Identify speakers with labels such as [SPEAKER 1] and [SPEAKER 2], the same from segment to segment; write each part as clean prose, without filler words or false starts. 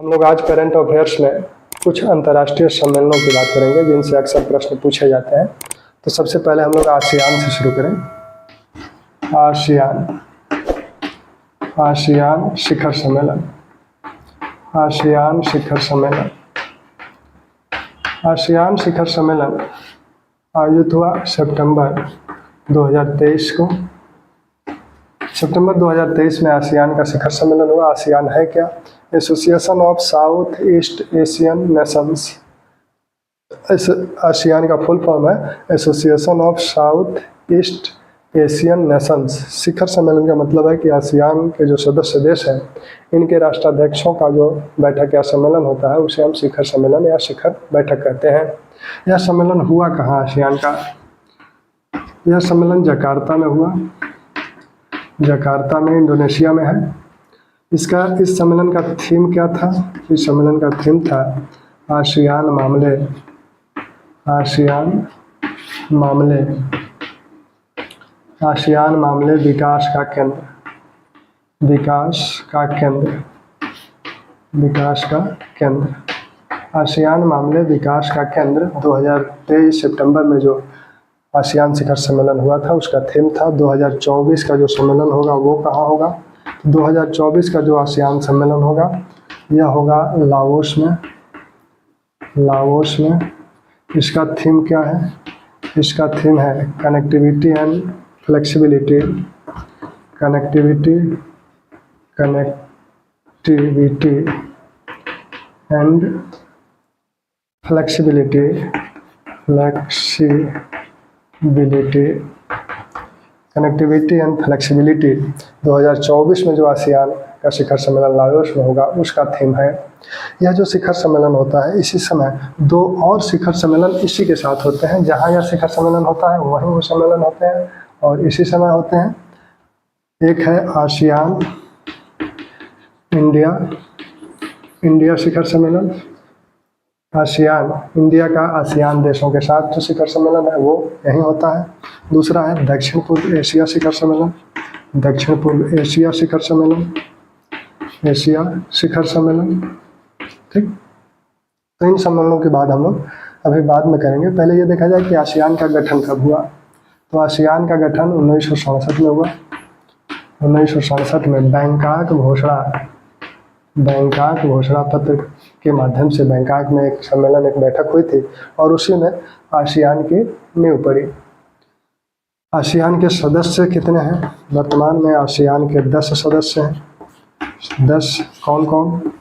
[SPEAKER 1] हम लोग आज करंट अफेयर्स में कुछ अंतर्राष्ट्रीय सम्मेलनों की बात करेंगे जिनसे अक्सर प्रश्न पूछे जाते हैं। तो सबसे पहले हम लोग आसियान से शुरू करें। आसियान शिखर सम्मेलन। आसियान शिखर सम्मेलन। आसियान शिखर सम्मेलन आयोजित हुआ सितंबर 2023 को। सितंबर 2023 में आसियान का शिखर सम्मेलन हुआ। आसियान है क्या? Association of South East Asian nations. ASEAN का फुल फॉर्म है association of South East Asian nations. शिखर सम्मेलन का मतलब है कि आसियान के जो सदस्य देश हैं इनके राष्ट्राध्यक्षों का जो बैठक या सम्मेलन होता है उसे हम शिखर सम्मेलन या शिखर बैठक कहते हैं। यह सम्मेलन हुआ कहाँ आसियान का? यह सम्मेलन जकार्ता में हुआ। जकार्ता में इंडोनेशिया में है। इस सम्मेलन का थीम क्या था? इस सम्मेलन का थीम था आसियान मामले। आसियान मामले। आसियान मामले विकास का केंद्र। विकास का केंद्र। विकास का केंद्र। आसियान मामले विकास का केंद्र 2023 सितंबर में जो आसियान शिखर सम्मेलन हुआ था उसका थीम था। 2024 का जो सम्मेलन होगा वो कहाँ होगा? 2024 का जो आसियान सम्मेलन होगा यह होगा लाओस में। लाओस में। इसका थीम क्या है? इसका थीम है connectivity and flexibility. Connectivity and flexibility. Connectivity and flexibility 2024 में जो आसियान का शिखर सम्मेलन लाओस में होगा उसका थीम है। यह जो शिखर सम्मेलन होता है इसी समय दो और शिखर सम्मेलन इसी के साथ होते हैं। जहाँ यह शिखर सम्मेलन होता है वहीं वो सम्मेलन होते हैं और इसी समय होते हैं। एक है आसियान इंडिया शिखर सम्मेलन। आसियान इंडिया का आसियान देशों के साथ जो शिखर सम्मेलन है वो यहीं होता है। दूसरा है दक्षिण पूर्व एशिया शिखर सम्मेलन। दक्षिण पूर्व एशिया शिखर सम्मेलन। एशिया शिखर सम्मेलन। ठीक। तो इन सम्मेलनों के बाद हम लोग अभी बाद में करेंगे। पहले ये देखा जाए कि आसियान का गठन कब हुआ। तो आसियान का गठन 1967 में हुआ। 1967 में बैंकॉक घोषणा पत्र के माध्यम से बैंकॉक में एक सम्मेलन एक बैठक हुई थी और उसी में आसियान की नींव पड़ी। आसियान के सदस्य कितने हैं? वर्तमान में आसियान के 10 सदस्य हैं। 10 कौन कौन?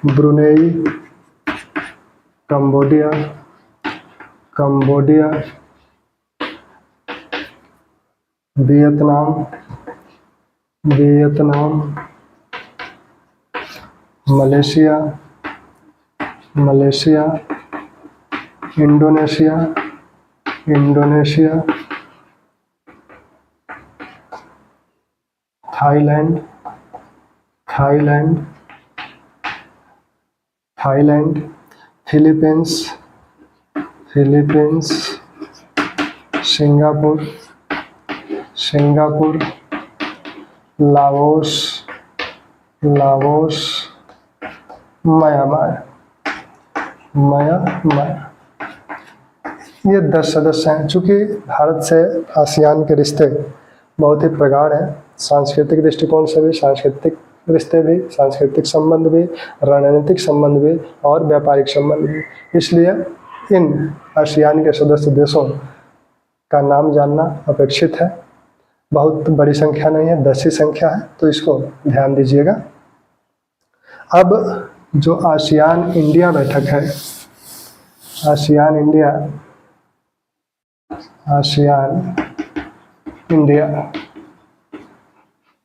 [SPEAKER 1] Brunei, Cambodia, Vietnam, Malaysia, Indonesia, Thailand, Philippines, Singapore, Laos, Myanmar. ये 10 सदस्य हैं। चूँकि भारत से आसियान के रिश्ते बहुत ही प्रगाढ़ हैं, सांस्कृतिक दृष्टिकोण से भी, सांस्कृतिक रिश्ते भी, सांस्कृतिक संबंध भी, रणनीतिक संबंध भी और व्यापारिक संबंध भी, इसलिए इन आसियान के सदस्य देशों का नाम जानना अपेक्षित है। बहुत बड़ी संख्या नहीं है, 10 ही संख्या है, तो इसको ध्यान दीजिएगा। अब जो आसियान इंडिया बैठक है, आसियान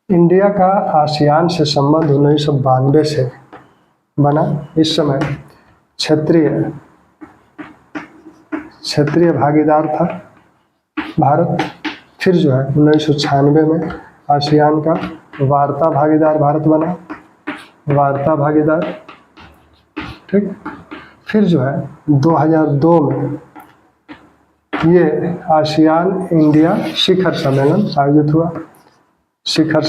[SPEAKER 1] इंडिया का आसियान से संबंध 1992 से बना। इस समय क्षेत्रीय भागीदार था भारत। फिर जो है 1996 में आसियान का वार्ता भागीदार भारत बना। वार्ता भागीदार। ठीक। फिर जो है 2002 में ये आसियान इंडिया शिखर सम्मेलन आयोजित हुआ। शिखर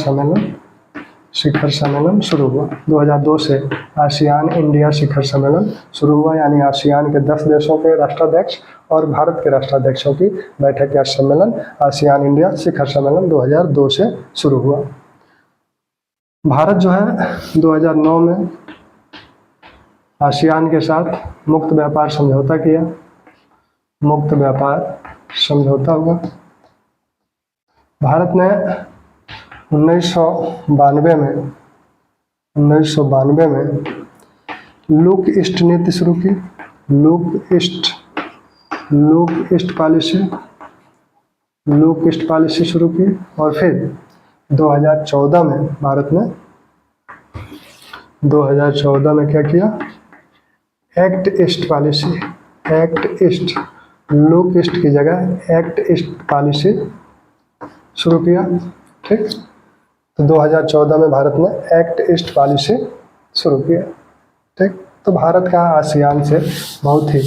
[SPEAKER 1] शिखर सम्मेलन शुरू हुआ। 2002 से आसियान इंडिया शिखर सम्मेलन शुरू हुआ, यानी आसियान के 10 देशों के राष्ट्राध्यक्ष और भारत के राष्ट्राध्यक्षों की बैठक या सम्मेलन आसियान इंडिया शिखर सम्मेलन 2002 से शुरू हुआ। भारत जो है 2009 में आसियान के साथ मुक्त व्यापार समझौता किया, मुक्त व्यापार समझौता हुआ। भारत ने 1992 में लुक ईस्ट नीति शुरू की, लुक ईस्ट पॉलिसी शुरू की। और फिर 2014 में भारत ने 2014 में क्या किया, act east policy, act east, look east की जगह एक्ट ईस्ट पॉलिसी शुरू किया। ठीक, तो 2014 में भारत ने एक्ट ईस्ट पॉलिसी शुरू किया। ठीक, तो भारत का आसियान से बहुत ही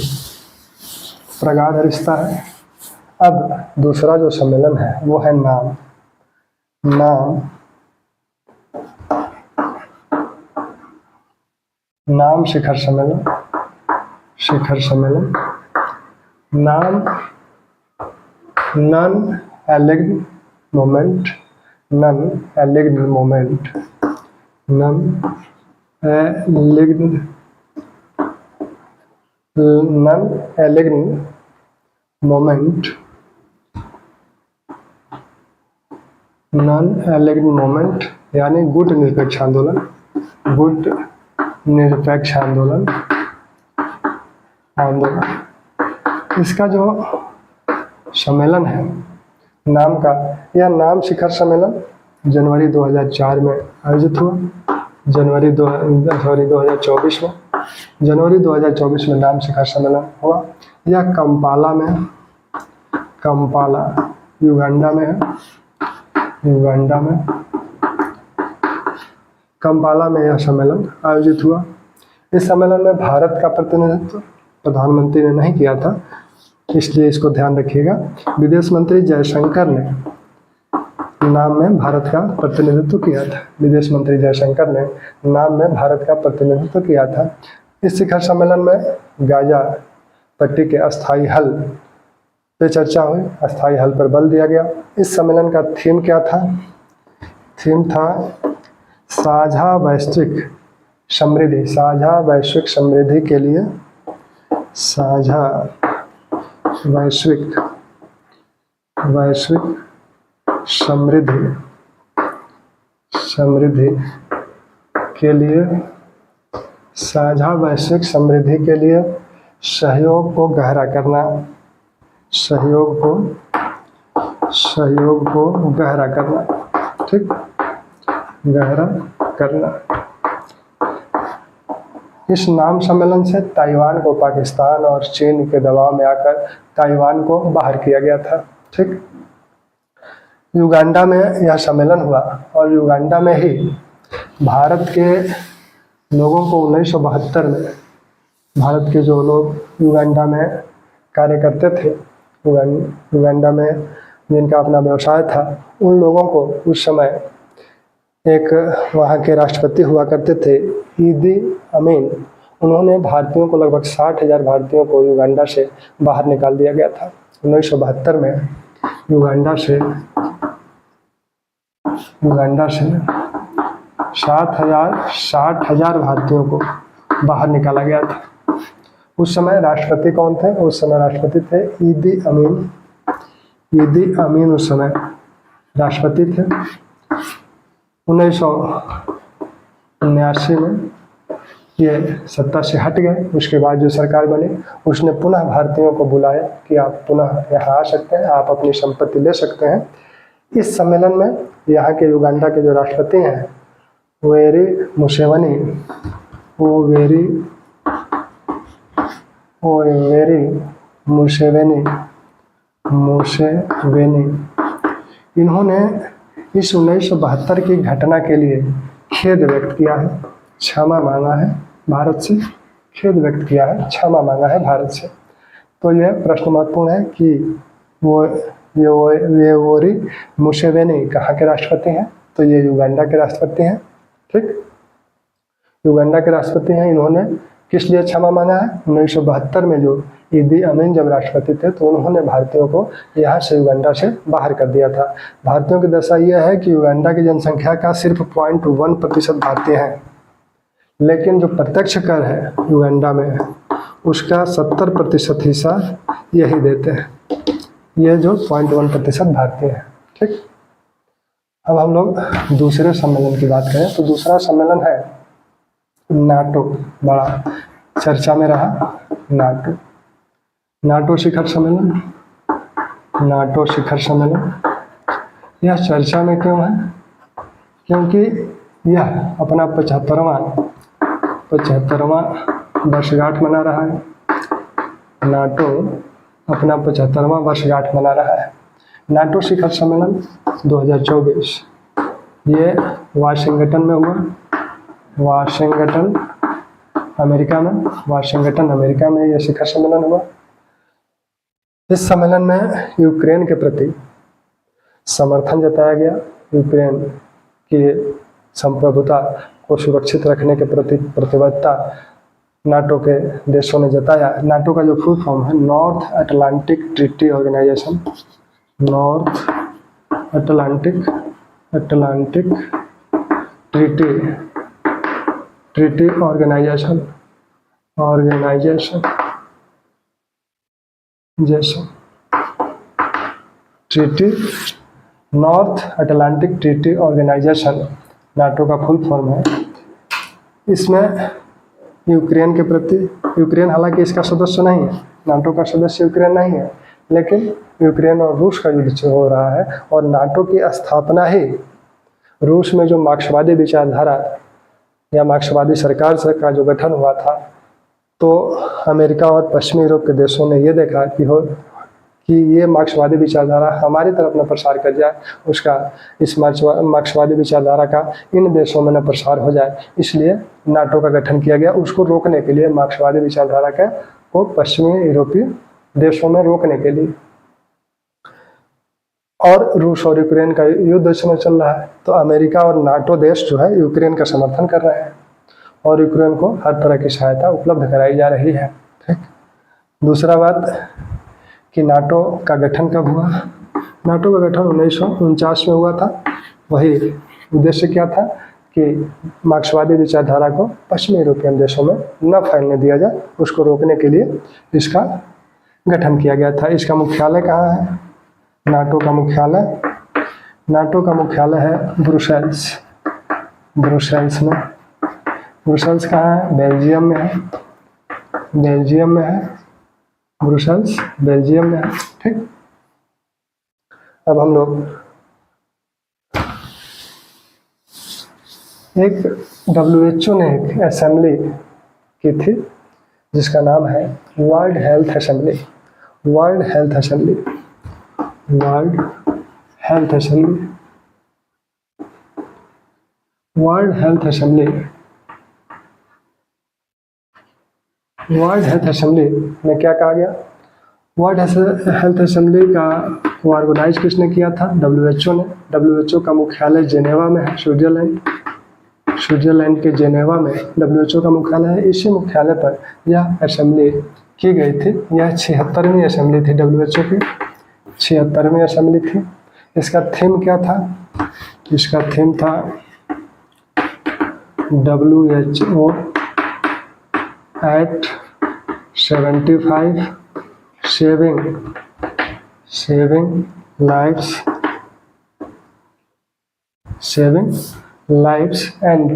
[SPEAKER 1] प्रगाढ़ रिश्ता है। अब दूसरा जो सम्मेलन है वो है नाम शिखर सम्मेलन, नाम नॉन एलिग्ड मोमेंट, नॉन एलिग्ड मोमेंट यानी गुट निरपेक्ष आंदोलन। इसका जो सम्मेलन है नाम का, यह नाम शिखर सम्मेलन जनवरी 2004 में आयोजित हुआ, जनवरी 2024 में नाम शिखर सम्मेलन हुआ। यह कंपाला युगांडा में है, कंपाला में यह सम्मेलन आयोजित हुआ। इस सम्मेलन में भारत का प्रतिनिधित्व प्रधानमंत्री ने नहीं किया था, इसलिए इसको ध्यान रखिएगा। विदेश मंत्री जयशंकर ने नाम में भारत का प्रतिनिधित्व किया था, विदेश मंत्री जयशंकर ने नाम में भारत का प्रतिनिधित्व किया था। इस शिखर सम्मेलन में गाजा पट्टी के अस्थायी हल पे चर्चा हुई, अस्थायी हल पर बल दिया गया। इस सम्मेलन का थीम क्या था? थीम था साझा वैश्विक समृद्धि के लिए, साझा वैश्विक समृद्धि के लिए, साझा वैश्विक समृद्धि के लिए सहयोग को गहरा करना, सहयोग को गहरा करना। ठीक, गहरा करना। इस नाम सम्मेलन से ताइवान को पाकिस्तान और चीन के दबाव में आकर ताइवान को बाहर किया गया था। ठीक, युगांडा में यह सम्मेलन हुआ और युगांडा में ही भारत के लोगों को 1972 में, भारत के जो लोग युगांडा में कार्य करते थे, युगांडा में जिनका अपना व्यवसाय था, उन लोगों को उस समय एक वहाँ के राष्ट्रपति हुआ करते थे ईदी अमीन, उन्होंने भारतीयों को लगभग 60,000 भारतीयों को युगांडा से बाहर निकाल दिया गया था। 1972 में युगांडा से 60,000 भारतीयों को बाहर निकाला गया था। उस समय राष्ट्रपति कौन थे? उस समय राष्ट्रपति थे ईदी अमीन उस समय राष्ट्रपति थे। 1979 में ये सत्ता से हट गए। उसके बाद जो सरकार बनी उसने पुनः भारतीयों को बुलाया कि आप पुनः यहाँ आ सकते हैं, आप अपनी संपत्ति ले सकते हैं। इस सम्मेलन में यहाँ के युगांडा के जो राष्ट्रपति हैं ओवेरी मुसेवेनी, इन्होंने इस 1972 की घटना के लिए खेद व्यक्त किया है, क्षमा मांगा है भारत से, खेद व्यक्त किया है, क्षमा मांगा है भारत से। तो यह प्रश्न महत्वपूर्ण है कि ये ओवेरी मुसेवेनी कहाँ के राष्ट्रपति हैं? तो ये युगांडा के राष्ट्रपति हैं। ठीक। युगांडा के राष्ट्रपति हैं, इन्होंने किस लिए क्षमा मांगा है? 1972 में जो ईदी अमीन जब राष्ट्रपति थे तो उन्होंने भारतीयों को यहाँ से युगांडा से बाहर कर दिया था। भारतीयों की दशा यह है कि युगांडा की जनसंख्या का सिर्फ 0.1% भारतीय हैं, लेकिन जो प्रत्यक्ष कर है युगांडा में उसका 70% हिस्सा यही देते हैं। ये जो 0.1% भारतीय है। ठीक। अब हम लोग दूसरे सम्मेलन की बात करें तो दूसरा सम्मेलन है नाटो। बड़ा चर्चा में रहा नाटो। नाटो शिखर सम्मेलन, नाटो शिखर सम्मेलन यह चर्चा में क्यों है? क्योंकि यह अपना 75वां वर्षगांठ मना रहा है। नाटो अपना 75वां वर्षगांठ मना रहा है। नाटो शिखर सम्मेलन 2024 ये वाशिंगटन में हुआ, वाशिंगटन अमेरिका में यह शिखर सम्मेलन हुआ। इस सम्मेलन में यूक्रेन के प्रति समर्थन जताया गया। यूक्रेन की संप्रभुता को सुरक्षित रखने के प्रति प्रतिबद्धता नाटो के देशों ने जताया। नाटो का जो फुल फॉर्म है north Atlantic treaty organisation, north Atlantic treaty organisation treaty, north Atlantic treaty organisation NATO का फुल फॉर्म है। इसमें यूक्रेन के प्रति, यूक्रेन हालांकि इसका सदस्य नहीं है, नाटो का सदस्य यूक्रेन नहीं है, लेकिन यूक्रेन और रूस का युद्ध हो रहा है और नाटो की स्थापना ही रूस में जो मार्क्सवादी विचारधारा या मार्क्सवादी सरकार का जो गठन हुआ था, तो अमेरिका और पश्चिमी यूरोप के देशों ने ये देखा कि ये मार्क्सवादी विचारधारा हमारी तरफ न प्रसार कर जाए, उसका इस मार्क्सवादी विचारधारा का इन देशों में न प्रसार हो जाए, इसलिए नाटो का गठन किया गया। उसको रोकने के लिए, मार्क्सवादी विचारधारा को पश्चिमी यूरोपीय देशों में रोकने के लिए। और रूस और यूक्रेन का युद्ध इस समय चल रहा है, तो अमेरिका और नाटो देश जो है यूक्रेन का समर्थन कर रहे हैं और यूक्रेन को हर तरह की सहायता उपलब्ध कराई जा रही है। ठीक। दूसरा बात कि नाटो का गठन कब हुआ? नाटो का गठन 1949 में हुआ था। वही उद्देश्य क्या था कि मार्क्सवादी विचारधारा को पश्चिमी यूरोपियन देशों में न फैलने दिया जाए, उसको रोकने के लिए इसका गठन किया गया था। इसका मुख्यालय कहाँ है? नाटो का मुख्यालय है ब्रुसेल्स। ब्रुसेल्स कहाँ है? बेल्जियम में है। ब्रुसेल्स बेल्जियम में है। ठीक। अब हम लोग एक WHO ने एक असेंबली की थी जिसका नाम है world health assembly. World health assembly में क्या कहा गया? वर्ल्ड हेल्थ असेंबली का ऑर्गेनाइज किसने किया था? WHO ने। WHO का मुख्यालय जेनेवा में है, स्विट्जरलैंड के जेनेवा में WHO का मुख्यालय है। इसी मुख्यालय पर यह असेंबली की गई थी। यह 76वीं असेंबली थी, WHO की 76वीं असेंबली थी। इसका थीम क्या था? इसका थीम था WHO at 75 saving lives and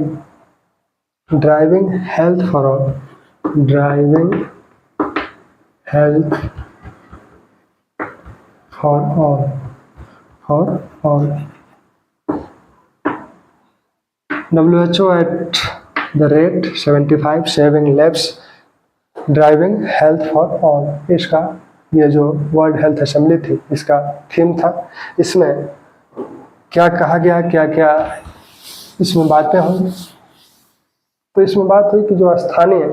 [SPEAKER 1] driving health for all. WHO at the rate 75 saving lives driving health for all, इसका ये जो वर्ल्ड हेल्थ असेंबली थी इसका थीम था। इसमें क्या कहा गया, क्या क्या इसमें बातें हुई? तो इसमें बात हुई कि जो स्थानीय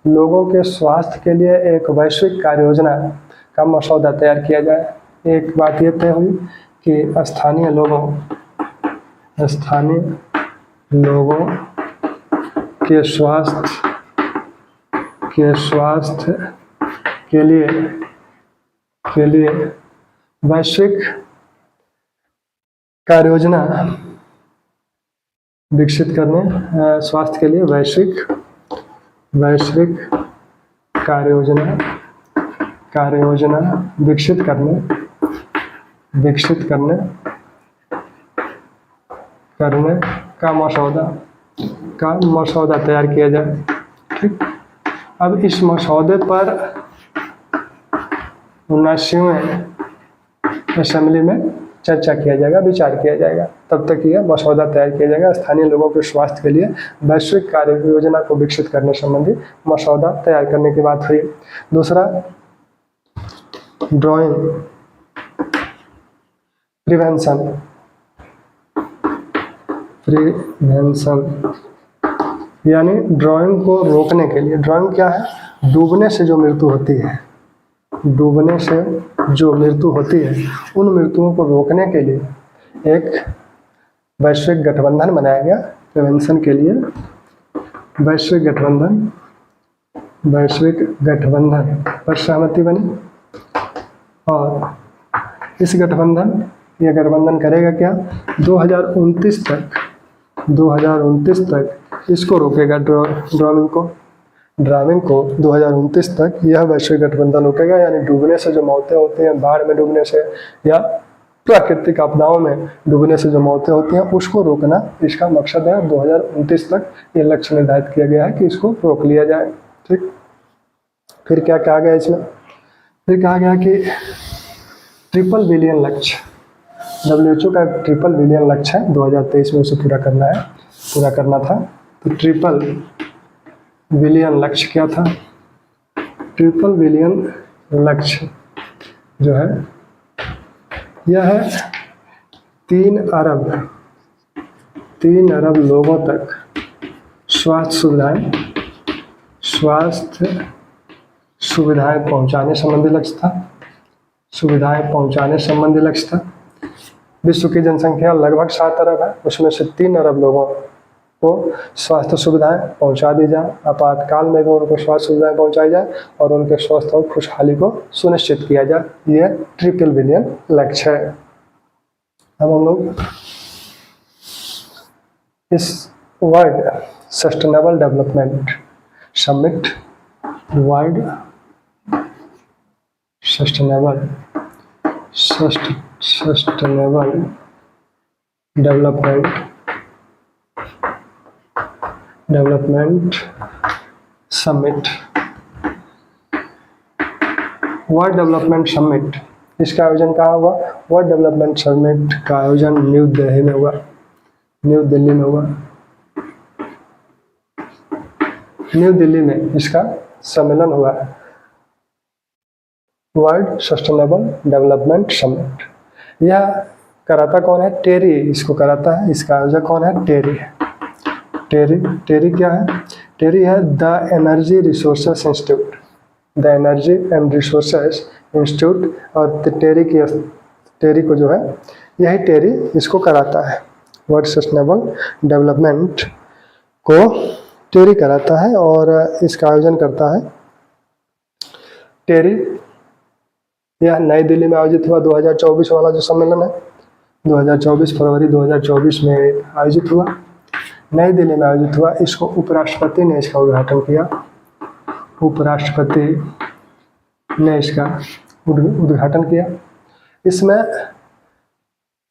[SPEAKER 1] लोगों के स्वास्थ्य के लिए एक वैश्विक कार्य योजना का मसौदा तैयार किया जाए। एक बात ये तय हुई कि स्थानीय लोगों के स्वास्थ्य के लिए वैश्विक कार्य योजना विकसित करने, स्वास्थ्य के लिए वैश्विक कार्य योजना विकसित करने का मसौदा तैयार किया जाए। ठीक, अब इस मसौदे पर 79वें असेंबली में चर्चा किया जाएगा, विचार किया जाएगा। तब तक यह मसौदा तैयार किया जाएगा। स्थानीय लोगों के स्वास्थ्य के लिए वैश्विक कार्य योजना को विकसित करने संबंधी मसौदा तैयार करने की बात हुई। दूसरा, ड्राइंग प्रिवेंशन यानी ड्राइंग को रोकने के लिए। ड्राइंग क्या है? डूबने से जो मृत्यु होती है, उन मृत्युओं को रोकने के लिए एक वैश्विक गठबंधन बनाया गया। प्रिवेंशन के लिए वैश्विक गठबंधन पर सहमति बनी। और इस गठबंधन करेगा क्या? 2029 तक इसको रोकेगा। ड्राइंग को 2029 तक यह वैश्विक गठबंधन रोकेगा। यानी डूबने से जो मौतें होती हैं, बाढ़ में डूबने से या प्राकृतिक आपदाओं में डूबने से जो मौतें होती हैं, उसको रोकना इसका मकसद है। 2029 तक ये लक्ष्य निर्धारित किया गया है कि इसको रोक लिया जाए। ठीक, फिर क्या कहा गया इसमें? फिर कहा गया कि ट्रिपल बिलियन लक्ष्य, WHO का ट्रिपल बिलियन लक्ष्य है, 2023 में उसे पूरा करना था। तो ट्रिपल बिलियन लक्ष्य क्या था? ट्रिपल बिलियन लक्ष्य जो है यह है 3 अरब लोगों तक स्वास्थ्य सुविधाएं पहुंचाने संबंधी लक्ष्य था। विश्व की जनसंख्या लगभग 7 अरब है, उसमें से 3 अरब लोगों को स्वास्थ्य सुविधाएं पहुंचा दी जाए। आपातकाल में भी उनको स्वास्थ्य सुविधाएं पहुंचाई जाए और उनके स्वास्थ्य और खुशहाली को सुनिश्चित किया जाए। यह ट्रिपल बिलियन लक्ष्य है। अब हम लोग इस world sustainable development summit, world sustainable development summit, world development summit, इसका आयोजन कहाँ हुआ? वर्ल्ड डेवलपमेंट समिट का आयोजन न्यू दिल्ली में इसका सम्मेलन हुआ है। वर्ल्ड सस्टेनेबल डेवलपमेंट समिट, यह कराता कौन है? टेरी इसको कराता है। इसका आयोजक कौन है? टेरी क्या है? टेरी है the energy and resources institute. और टेरी को जो है, यही टेरी इसको कराता है। वर्ल्ड सस्टेनेबल डेवलपमेंट को टेरी कराता है और इसका आयोजन करता है टेरी। यह नई दिल्ली में आयोजित हुआ। 2024 वाला जो सम्मेलन है, 2024 फरवरी 2024 में आयोजित हुआ, नई दिल्ली में आयोजित हुआ। इसको उपराष्ट्रपति ने इसका उद्घाटन किया। इसमें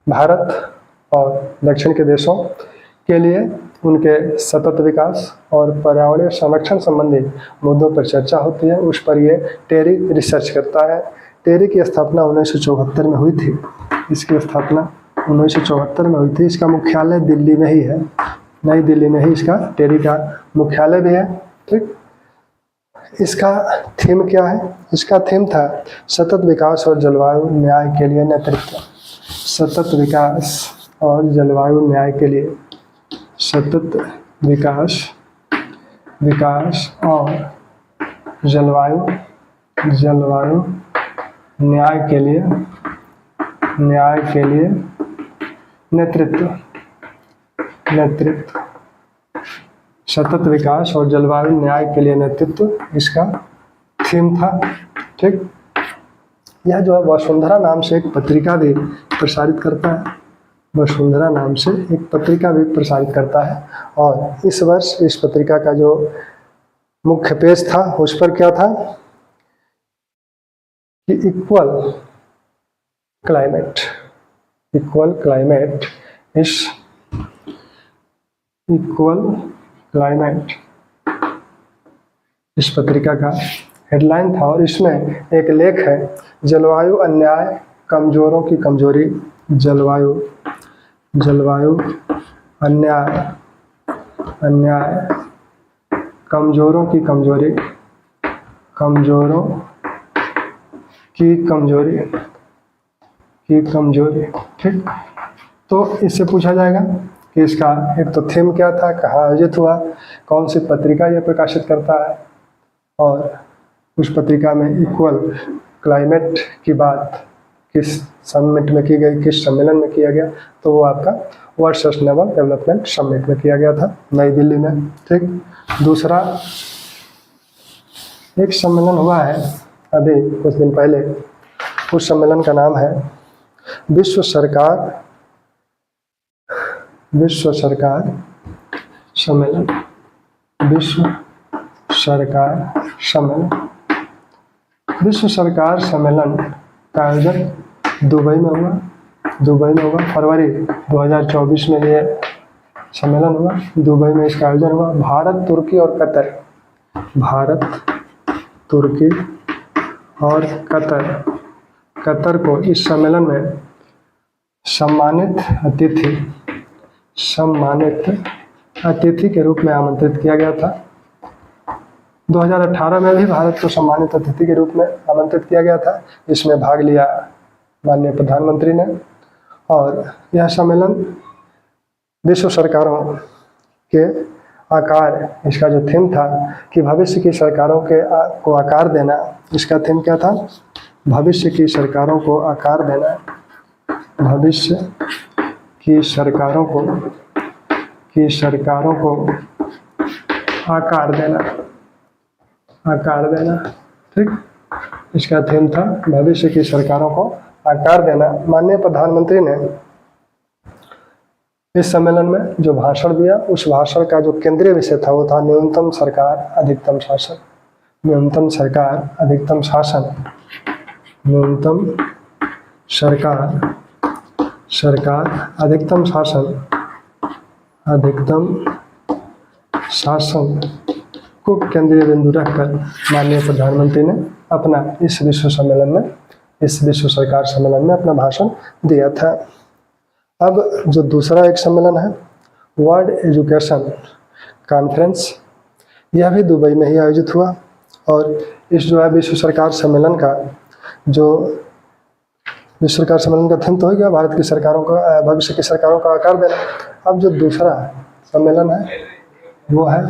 [SPEAKER 1] भारत और दक्षिण के देशों के लिए उनके सतत विकास और पर्यावरणीय संरक्षण संबंधी मुद्दों पर चर्चा होती है। उस पर ये टेरी रिसर्च करता है। टेरी की स्थापना 1974 में हुई थी। इसकी स्थापना 1974 में हुई थी। इसका मुख्यालय दिल्ली में ही है, नई दिल्ली में ही इसका टेरी का मुख्यालय भी है। ठीक, इसका थीम क्या है? इसका थीम था सतत विकास और जलवायु न्याय के लिए नेतृत्व। सतत विकास और जलवायु न्याय के लिए, सतत विकास और जलवायु न्याय के लिए नेतृत्व। सतत विकास और जलवायु न्याय के लिए नेतृत्व इसका थीम था। ठीक, यह जो है वसुंधरा नाम से एक पत्रिका भी प्रसारित करता है, वसुंधरा नाम से एक पत्रिका भी प्रसारित करता है। और इस वर्ष इस पत्रिका का जो मुख्य पेज था उस पर क्या था कि इक्वल क्लाइमेट इस पत्रिका का हेडलाइन था। और इसमें एक लेख है, जलवायु अन्याय कमजोरों की कमजोरी, जलवायु अन्याय कमजोरों की कमजोरी। ठीक, तो इससे पूछा जाएगा कि इसका एक तो थीम क्या था, कहाँ आयोजित हुआ, कौन सी पत्रिका यह प्रकाशित करता है, और उस पत्रिका में इक्वल क्लाइमेट की बात किस समिट में की गई, किस सम्मेलन में किया गया, तो वो आपका वर्ल्ड सस्टेनेबल डेवलपमेंट समिट में किया गया था, नई दिल्ली में। ठीक, दूसरा एक सम्मेलन हुआ है अभी कुछ दिन पहले, उस सम्मेलन का नाम है विश्व सरकार सम्मेलन। विश्व सरकार सम्मेलन का आयोजन दुबई में हुआ। फरवरी 2024 में ये सम्मेलन हुआ, दुबई में इसका आयोजन हुआ। भारत, तुर्की और कतर को इस सम्मेलन में सम्मानित अतिथि के रूप में आमंत्रित किया गया था। 2018 में भी भारत को सम्मानित अतिथि के रूप में आमंत्रित किया गया था। इसमें भाग लिया माननीय प्रधानमंत्री ने। और यह सम्मेलन विश्व सरकारों के आकार, इसका जो थीम था कि भविष्य की सरकारों को आकार देना, इसका थीम क्या था, भविष्य की सरकारों को आकार देना, भविष्य की सरकारों को आकार देना। ठीक, इसका थीम था भविष्य की सरकारों को आकार देना। माननीय प्रधानमंत्री ने इस सम्मेलन में जो भाषण दिया, उस भाषण का जो केंद्रीय विषय था वो था न्यूनतम सरकार अधिकतम शासन। न्यूनतम सरकार अधिकतम शासन को केंद्रीय बिंदु रखकर माननीय प्रधानमंत्री ने अपना इस विश्व सरकार सम्मेलन में अपना भाषण दिया था। अब जो दूसरा एक सम्मेलन है, वर्ल्ड एजुकेशन कॉन्फ्रेंस, यह भी दुबई में ही आयोजित हुआ। और इस जो है विश्व सरकार सम्मेलन का थीम तो हो गया भारत की सरकारों का, भविष्य की सरकारों का आकार देना। अब जो दूसरा सम्मेलन है वो है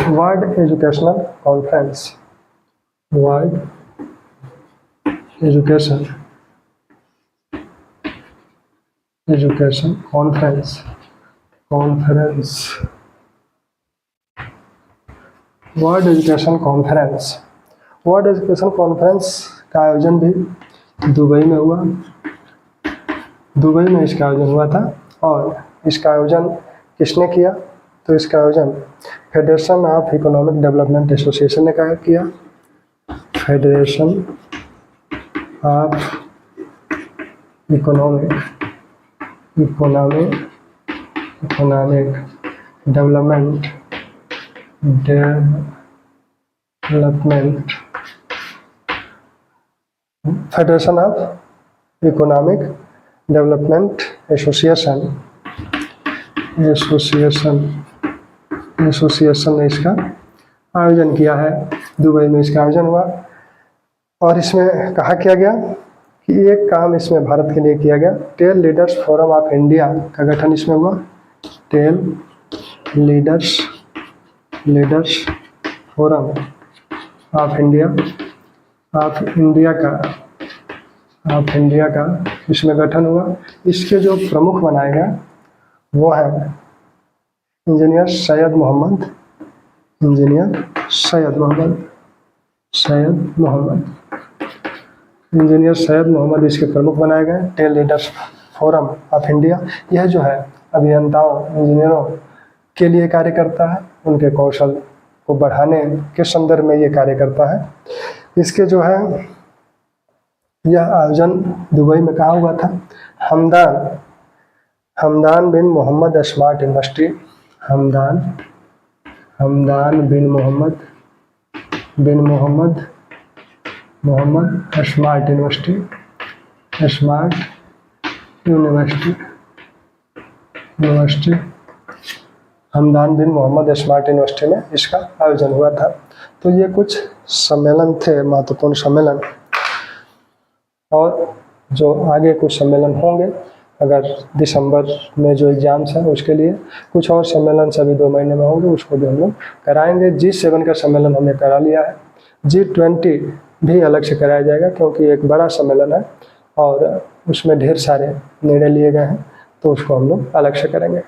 [SPEAKER 1] वर्ल्ड एजुकेशन कॉन्फ्रेंस का आयोजन भी दुबई में हुआ। दुबई में इसका आयोजन हुआ था। और इसका आयोजन किसने किया, तो इसका आयोजन federation of economic development association ने किया। Federation of economic development federation of economic development association ने इसका आयोजन किया है। दुबई में इसका आयोजन हुआ। और इसमें कहा किया गया कि एक काम इसमें भारत के लिए किया गया, tail leaders forum of India का गठन इसमें हुआ। Tail leaders forum of India का इसमें गठन हुआ। इसके जो प्रमुख बनाए गए वो हैं engineer Syed Mohammad, engineer Syed Mohammad, Syed Mohammad, engineer Syed Mohammad इसके प्रमुख बनाए गए। 10 लीडर्स फोरम ऑफ इंडिया, यह जो है अभियंताओं इंजीनियरों के लिए कार्य करता है, उनके कौशल को बढ़ाने के संदर्भ में ये कार्य करता है। इसके जो है यह आयोजन दुबई में कहाँ हुआ था? हमदान बिन मोहम्मद स्मार्ट यूनिवर्सिटी, हमदान बिन मोहम्मद स्मार्ट यूनिवर्सिटी हमदान बिन मोहम्मद स्मार्ट यूनिवर्सिटी में इसका आयोजन हुआ था। तो ये कुछ सम्मेलन थे, महत्वपूर्ण सम्मेलन। और जो आगे कुछ सम्मेलन होंगे, अगर दिसंबर में जो एग्ज़ाम्स हैं उसके लिए कुछ और सम्मेलन सभी 2 महीने में होंगे, उसको भी हम लोग कराएंगे। G7 का सम्मेलन हमने करा लिया है, G20 भी अलग से कराया जाएगा क्योंकि एक बड़ा सम्मेलन है और उसमें ढेर सारे निर्णय लिए गए हैं, तो उसको हम लोग अलग से करेंगे।